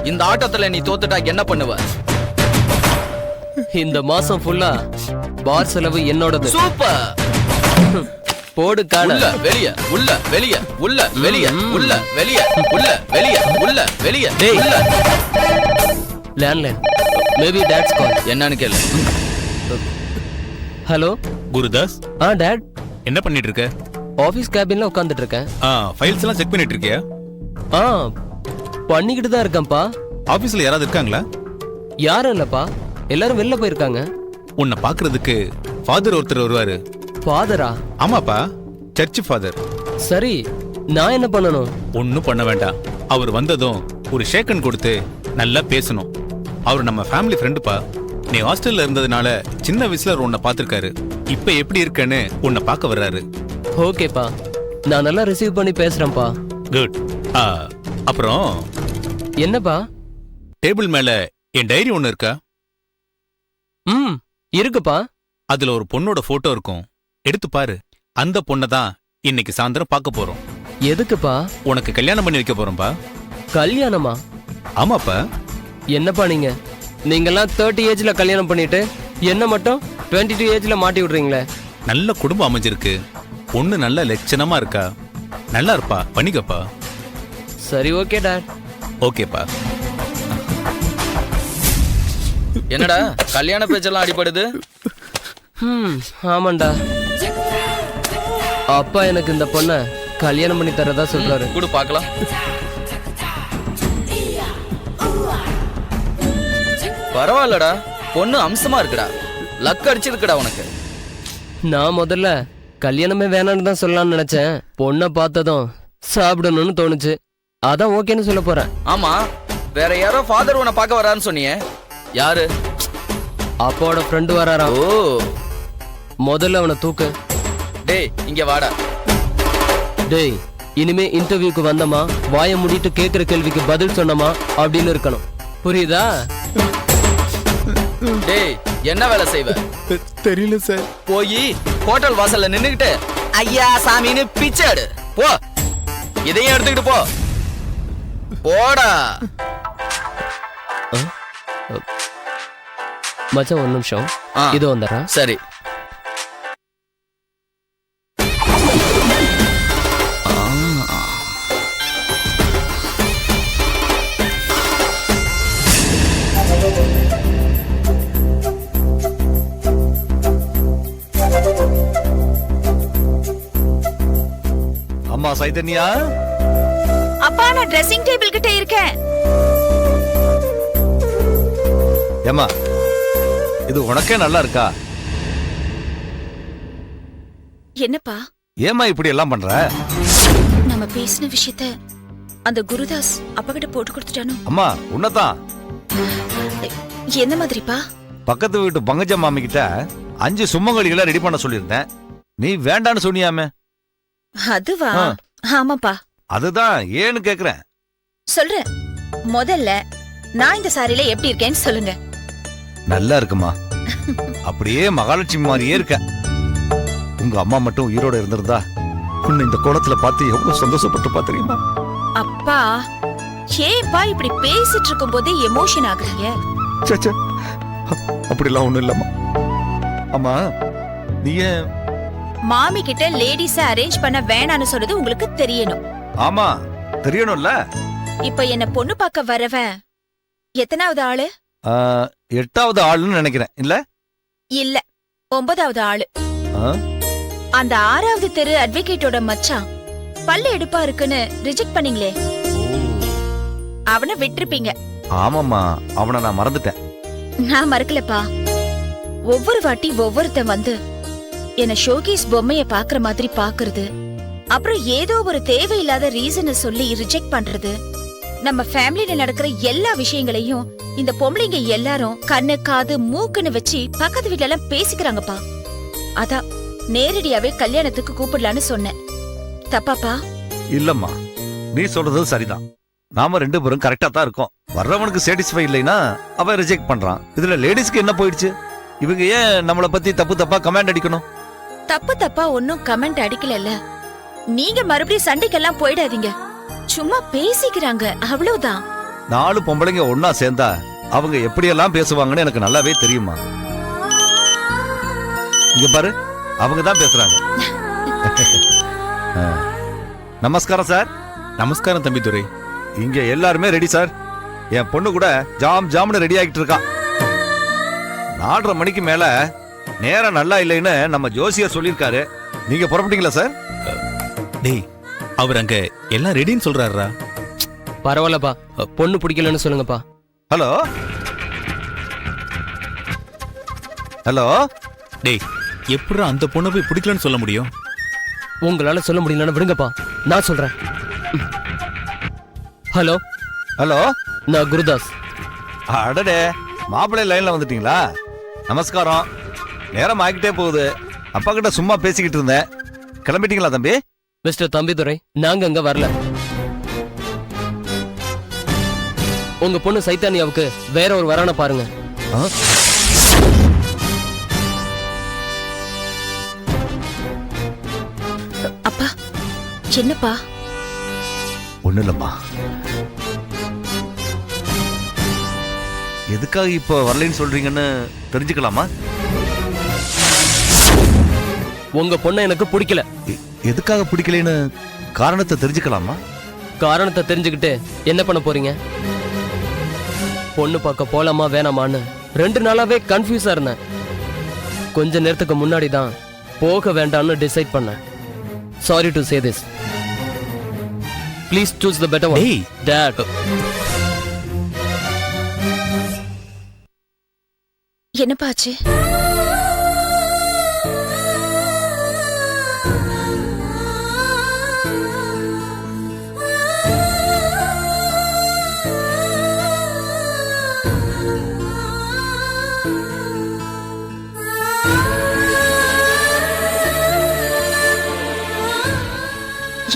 இந்த ஆட்டத்துல நீ தோத்துட்டா என்ன பண்ணுவ? இந்த மாசம் ஃபுல்லா பார் செலவு என்னோடது. சூப்பர். போடு காண. உள்ள வெளிய உள்ள வெளிய உள்ள வெளிய உள்ள வெளிய உள்ள வெளிய உள்ள வெளிய உள்ள. லேண்ட்லைன். மேபி டாட்ஸ் கால். என்னன்னு கேளு. ஹலோ குருதாஸ். டாட். என்ன பண்ணிட்டு இருக்க? ஆபீஸ் கேபின்ல உட்கார்ந்துட்டு இருக்கேன். ஃபைல்ஸ் எல்லாம் செக் பண்ணிட்டு இருக்கியா? பண்ணிக்கிட்டு தான் இருக்கேன்ப்பா. ஆபீஸ்ல யாராவது இருக்காங்களா? யாரும் இல்லப்பா, எல்லாரும் வெளில போயிருக்காங்க. உன்னை பாக்குறதுக்கு ஃபாதர் ஒருத்தர் வருவாரு. ஃபாதரா? ஆமாப்பா, சர்ச் ஃபாதர். சரி, நான் என்ன பண்ணணும்? ஒன்னும் பண்ண வேண்டாம். அவர் வந்ததும் ஒரு ஷேக்கன் கொடுத்து நல்லா பேசணும். அவர் நம்ம ஃபேமிலி ஃப்ரெண்டுப்பா. நீ ஹாஸ்டல்ல இருந்ததுனால சின்ன வயசுல உன்னை பாத்திருக்காரு. இப்ப எப்படி இருக்கன்னு உன்னை பார்க்க வர்றாரு. ஓகேப்பா, நான் நல்லா ரிசீவ் பண்ணி பேசுறேன்ப்பா. குட். அப்புறம் என்னப்பா? டேபிள் மேல என் டைரி ஒன்னு இருக்கா? இருக்குப்பா. அதுல ஒரு பொண்ணோட போட்டோ இருக்கும், எடுத்து பாரு. அந்த பொண்ணை தான் இன்னைக்கு சாயந்தரம் பார்க்க போறோம். எதுக்குப்பா? உனக்கு கல்யாணம் பண்ணி வைக்க போறோம்பா. கல்யாணமா? ஆமாப்பா. என்னப்பா நீங்கெல்லாம் 30 ஏஜ்ல கல்யாணம் பண்ணிட்டு என்ன மட்டும் 22 ஏஜ்ல மாட்டி விடுறீங்களே. நல்ல குடும்பம் அமைஞ்சிருக்கு, பொண்ணு நல்ல லட்சணமா இருக்கா, நல்லா இருப்பா, பண்ணிக்கப்பா. சரி, ஓகே டாட். ஓகேப்பா. என்னடா கல்யாண பேச்செல்லாம் அடிபடுது? ஆமாண்டா, அப்பா எனக்கு இந்த பொண்ண கல்யாணம் பண்ணி தரதா சொல்றாரு. குடு பார்க்கலாம். பரவாயில்லடா, பொண்ணு அம்சமா இருக்குடா, லக் அடிச்சிருக்குடா உனக்கு. நான் முதல்ல கல்யாணமே வேணான்னு தான் சொல்லலாம்னு நினைச்சேன். பொண்ணை பார்த்ததும் சாப்பிடணும்னு தோணுச்சு, அதான் ஓகேன்னு சொல்ல போறேன். ஆமா, வேற யாரோ ஃபாதர் உன்னை பார்க்க வரான்னு சொன்னியே, யாரு? அப்பாவோட ஃப்ரெண்டு வராரா. ஓ, முதல்ல அவனை தூக்கு. டேய் இங்க வாடா. டேய், இனிமே இன்டர்வியூக்கு வந்தமா வாயை மூடிட்டு கேக்குற கேள்விக்கு பதில் சொன்னமா அப்படின்னு இருக்கணும், புரியுதா? டேய் என்ன வேலை செய்வ? தெரியல சார். போய் ஹோட்டல் வாசல்ல நின்னுகிட்டு ஐயா சாமின்னு பிச்சை எடு போ. இதையும் எடுத்துக்கிட்டு போ, போடா. மச்சான் ஒரு நிமிஷம், இது வந்துடுறா. சரி. அம்மா சைதன்யா. அப்பா, நான் ட்ரெஸ்ஸிங் டேபிள் கிட்ட இருக்கேன். ஏம்மா, இது உனக்கே நல்லா இருக்கா? என்னப்பா ஏம்மா இப்படி எல்லாம் பண்ற? நம்ம பேசின விஷயத்த அந்த குருதாஸ் அப்பா கிட்ட போட்டு கொடுத்துட்டானோ? அம்மா உன்னதான். என்ன மாதிரிப்பா? பக்கத்து வீட்டு பங்கஜ மாமி கிட்ட 5 சும்மங்கலிகளை ரெடி பண்ண சொல்லியிருந்தேன், நீ வேண்டான்னு சொன்னியாமே. அதுவா? ஆமாப்பா. அதுதான் ஏன்னு கேக்குறேன். சொல்றேன். முதல்ல நான் இந்த சாரியில எப்படி இருக்கேன்னு சொல்லுங்க. நல்லா இருக்குமா, அப்படியே மகாலட்சுமி மாதிரியே இருக்க. உங்க அம்மா மட்டும் உயிரோட இருந்திருந்தா உன்னை இந்த கோலத்துல பார்த்து எவ்வளவு சந்தோஷப்பட்டு பாத்துறீங்களா? அப்பா, ஏப்பா இப்படி பேசிட்டு இருக்கும் போதே எமோஷன் ஆகுறீங்க? அப்படிலாம் ஒண்ணும் இல்லம்மா. அம்மா, நீ ஏன் மாமி கிட்ட லேடிஸ அரேஞ்ச் பண்ண வேணான்னு சொல்றது உங்களுக்கு தெரியணும். ஆமா, தெரியணும்ல. இப்ப என்ன பொண்ணு பார்க்க வரவன் எத்தனாவது ஆளு? 8வது ஆளுன்னு நினைக்கிறேன். இல்ல இல்ல, 9வது ஆளு. அந்த 6வது தெரு அட்வொகேட்டோட மச்சான் பல்லு எடுப்பா இருக்குன்னு ரிஜெக்ட் பண்ணீங்களே, அவனை விட்டுருப்பீங்க. ஆமாமா, அவனை நான் மறந்துட்டேன். நான் மறக்கலப்பா. ஒவ்வொரு வாட்டி ஒவ்வொருத்தன் வந்து என்ன ஷோகேஸ் பொம்மைய பாக்குற மாதிரி பாக்குறது, அப்புறம் ஏதோ ஒரு தேவையில்லாத ரீசனை சொல்லி ரிஜெக்ட் பண்றது, நம்ம ஃபேமிலில நடக்கிற எல்லா விஷயங்களையும் இந்த பொம்பளைங்க எல்லாரும் கண்ணு காது மூக்குன்னு வச்சு பக்கத்து வீட்ல எல்லாம் பேசிக்கிறாங்கப்பா. அதான் நேரடியாவே கல்யாணத்துக்கு கூப்பிடலான்னு சொன்னேன். தப்பாப்பா? இல்லம்மா, நீ சொல்றது சரிதான். நாம 2 பேரும் கரெக்டா தான் இருக்கோம். வர்றவனுக்கு சாட்டிஸ்ஃபை இல்லைன்னா அவன் ரிஜெக்ட் பண்றான். இதுல லேடிஸ்க்கு என்ன போயிடுச்சு? இவங்க ஏன் நம்மளை பத்தி தப்பு தப்பா கமெண்ட் அடிக்கணும்? தப்பு தப்பா ஒன்னும் கமெண்ட் அடிக்கல. நீங்க மறுபடியும் சண்டைக்கெல்லாம் போயிடாதீங்க. சும்மா பேசிக்கிறாங்க, அவ்வளவுதான். 4 பொம்பளைங்க ஒன்னா சேர்ந்தா அவங்க எப்படியெல்லாம் பேசுவாங்கன்னு எனக்கு நல்லாவே தெரியுமா. இங்க பாரு, அவங்க தான் பேசுறாங்க. நமஸ்காரம் சார். நமஸ்காரம் தம்பி துரை. இங்க எல்லாருமே ரெடி சார். என் பொண்ணு கூட ஜாம்னு ரெடி ஆகிட்டு இருக்கான். 4:30 மணிக்கு மேல நேரம் நல்லா இல்லைன்னு நம்ம ஜோசியர் சொல்லியிருக்காரு. நீங்க புறப்பட்டீங்களா சார்? டேய், அவர் அங்க எல்லாம் ரெடின்னு சொல்றாருடா. பரவாயில்லப்பா, பொண்ணு பிடிக்கலன்னு சொல்லுங்கப்பா. Hello hello. டேய், எப்படிடா அந்த பொண்ணை போய் பிடிக்கலன்னு சொல்ல முடியும்? உங்களால சொல்ல முடியலன்னு விடுங்கப்பா, நான் சொல்றேன். Hello hello. நான் குருதாஸ். அடடே, மாப்பிள்ளை லைன்ல வந்துட்டீங்களா? நமஸ்காரம். நேரம் ஆகிட்டே போகுது. அப்பா கிட்ட சும்மா பேசிக்கிட்டு இருந்தேன். கிளம்பிட்டீங்களா தம்பி? மிஸ்டர் தம்பிதுரை, நாங்க அங்க வரல. உங்க பொண்ணு சைத்தானியாவுக்கு வேற ஒரு வரான பாருங்க. ஆ? அப்பா, என்னப்பா? ஒண்ணு இல்லம்மா. எதுக்காக இப்ப வரலைன்னு சொல்றீங்கன்னு தெரிஞ்சுக்கலாமா? உங்க பொண்ணை எனக்கு பிடிக்கல. எதுக்காக பிடிக்கலைன்னு காரணத்தை தெரிஞ்சுக்கலாமா? காரணத்தை தெரிஞ்சுக்கிட்டு என்ன பண்ண போறீங்க? பொண்ணு பார்க்க போலாமா வேணாமான்னு 2 நாளாவே கன்ஃபியூஸா இருந்தேன். கொஞ்ச நேரத்துக்கு முன்னாடி தான் போக வேண்டாம்னு டிசைட் பண்ணேன். Sorry to say this. Please choose the better one. டேய். டாட். என்னப்பா ஆச்சு?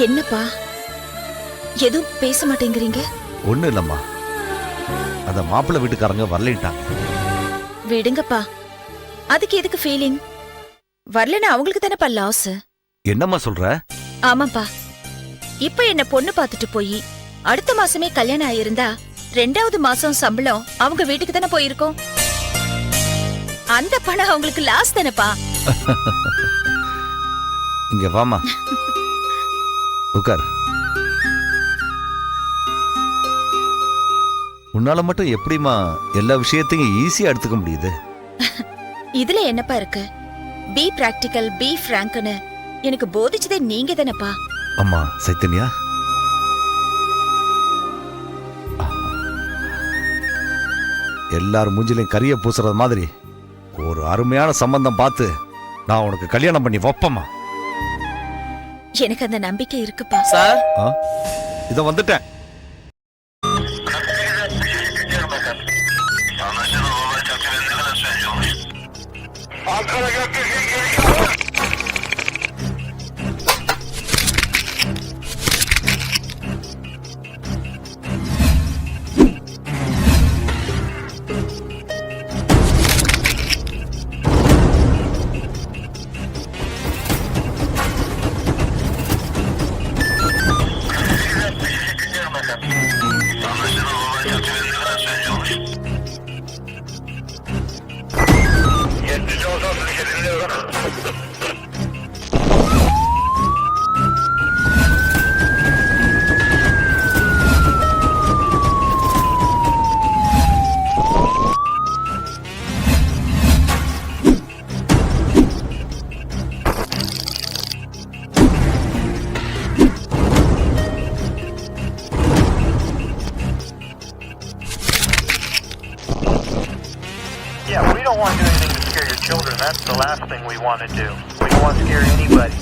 என்னப்பா, எதுவும் பேச மாட்டேங்கிறீங்க? ஒண்ணு இல்லம்மா, அந்த மாப்பிள்ளை வீட்டுக்காரங்க வரலைன்ட்டாங்க. விடுங்கப்பா, அதுக்கு எதுக்கு ஃபீலிங்? வரலன்னா அவங்களுக்கு தானேப்பா லாஸ். என்னம்மா சொல்ற? ஆமாப்பா, இப்ப என்ன பொண்ணு பார்த்துட்டு போய் அடுத்த மாசமே கல்யாணம் ஆயிருந்தா 2வது மாசம் சம்பளம் அவங்க வீட்டுக்கு தானே போயிருக்கோம். அந்த பணம் அவங்களுக்கு லாஸ் தானேப்பா. இங்க வாமா, உட்கார். உன்னால மட்டும் எப்படிமா எல்லா விஷயத்தையும் ஈஸியா எடுத்துக்க முடியுது? இதுல என்னப்பா இருக்கு? பி பிராக்டிகல், பி பிராங்க்னு எனக்கு போதிச்சதே நீங்க தானேப்பா. அம்மா சைத்தன்யா, எல்லாரும் மூஞ்சிலையும் கரிய பூசுறது மாதிரி ஒரு அருமையான சம்பந்தம் பார்த்து நான் உனக்கு கல்யாணம் பண்ணி வைப்பம்மா. எனக்கு அந்த நம்பிக்கை இருக்குப்பா. சார், இத வந்துட்டேன். Yeah, we don't want to do anything to scare your children. That's the last thing we want to do. We don't want to scare anybody.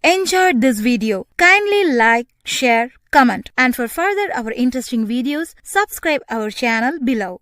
enjoyed this video, kindly like, share, comment, and for further our interesting videos, subscribe our channel below.